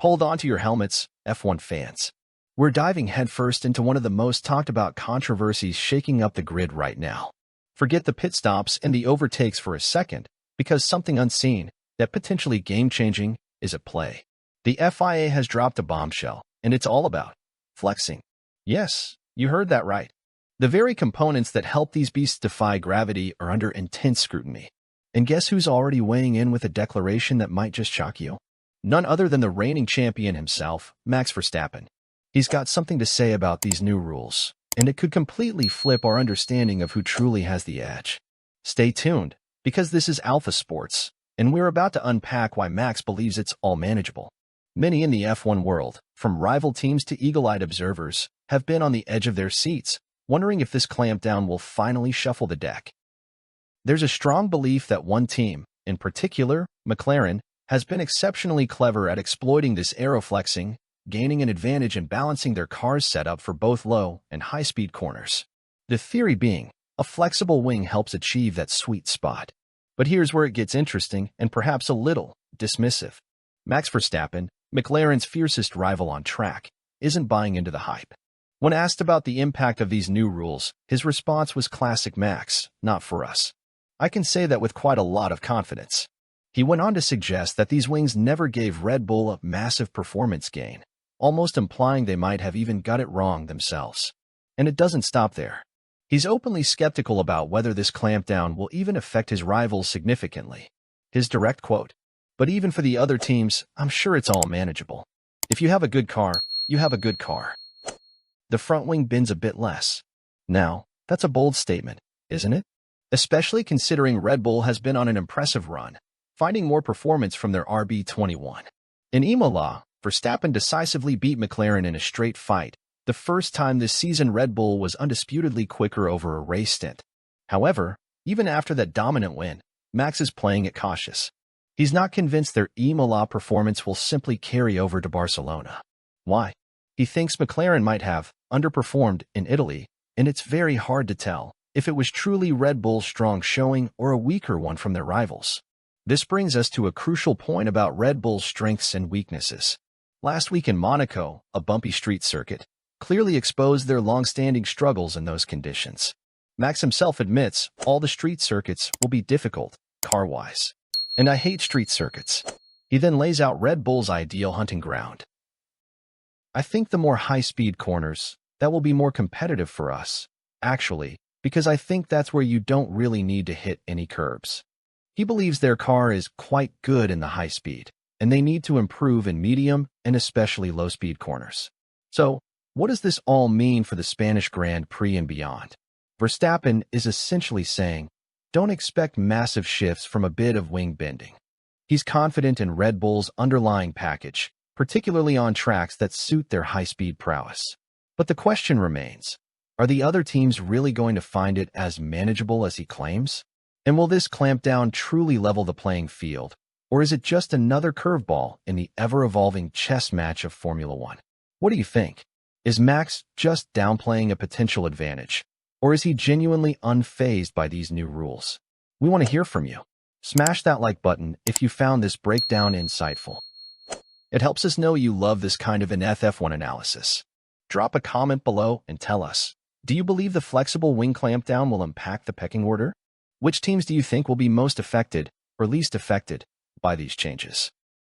Hold on to your helmets, F1 fans. We're diving headfirst into one of the most talked about controversies shaking up the grid right now. Forget the pit stops and the overtakes for a second, because something unseen, that potentially game-changing, is at play. The FIA has dropped a bombshell, and it's all about flexing. Yes, you heard that right. The very components that help these beasts defy gravity are under intense scrutiny. And guess who's already weighing in with a declaration that might just shock you? None other than the reigning champion himself, Max Verstappen. He's got something to say about these new rules, and it could completely flip our understanding of who truly has the edge. Stay tuned, because this is Alpha Sports, and we're about to unpack why Max believes it's all manageable. Many in the F1 world, from rival teams to eagle-eyed observers, have been on the edge of their seats, wondering if this clampdown will finally shuffle the deck. There's a strong belief that one team, in particular, McLaren, has been exceptionally clever at exploiting this aeroflexing, gaining an advantage in balancing their car's setup for both low and high-speed corners. The theory being, a flexible wing helps achieve that sweet spot. But here's where it gets interesting and perhaps a little dismissive. Max Verstappen, McLaren's fiercest rival on track, isn't buying into the hype. When asked about the impact of these new rules, his response was classic Max, not for us. I can say that with quite a lot of confidence. He went on to suggest that these wings never gave Red Bull a massive performance gain, almost implying they might have even got it wrong themselves. And it doesn't stop there. He's openly skeptical about whether this clampdown will even affect his rivals significantly. His direct quote, "But even for the other teams, I'm sure it's all manageable. If you have a good car, you have a good car. The front wing bends a bit less." Now, that's a bold statement, isn't it? Especially considering Red Bull has been on an impressive run, finding more performance from their RB21. In Imola, Verstappen decisively beat McLaren in a straight fight, the first time this season Red Bull was undisputedly quicker over a race stint. However, even after that dominant win, Max is playing it cautious. He's not convinced their Imola performance will simply carry over to Barcelona. Why? He thinks McLaren might have underperformed in Italy, and it's very hard to tell if it was truly Red Bull's strong showing or a weaker one from their rivals. This brings us to a crucial point about Red Bull's strengths and weaknesses. Last week in Monaco, a bumpy street circuit, clearly exposed their long-standing struggles in those conditions. Max himself admits all the street circuits will be difficult, car-wise. And I hate street circuits. He then lays out Red Bull's ideal hunting ground. "I think the more high-speed corners, that will be more competitive for us, actually, because I think that's where you don't really need to hit any curbs." He believes their car is quite good in the high speed, and they need to improve in medium and especially low-speed corners. So, what does this all mean for the Spanish Grand Prix and beyond? Verstappen is essentially saying, don't expect massive shifts from a bit of wing bending. He's confident in Red Bull's underlying package, particularly on tracks that suit their high-speed prowess. But the question remains, are the other teams really going to find it as manageable as he claims? And will this clampdown truly level the playing field, or is it just another curveball in the ever-evolving chess match of Formula One? What do you think? Is Max just downplaying a potential advantage, or is he genuinely unfazed by these new rules? We want to hear from you. Smash that like button if you found this breakdown insightful. It helps us know you love this kind of in-depth F1 analysis. Drop a comment below and tell us, do you believe the flexible wing clampdown will impact the pecking order? Which teams do you think will be most affected or least affected by these changes?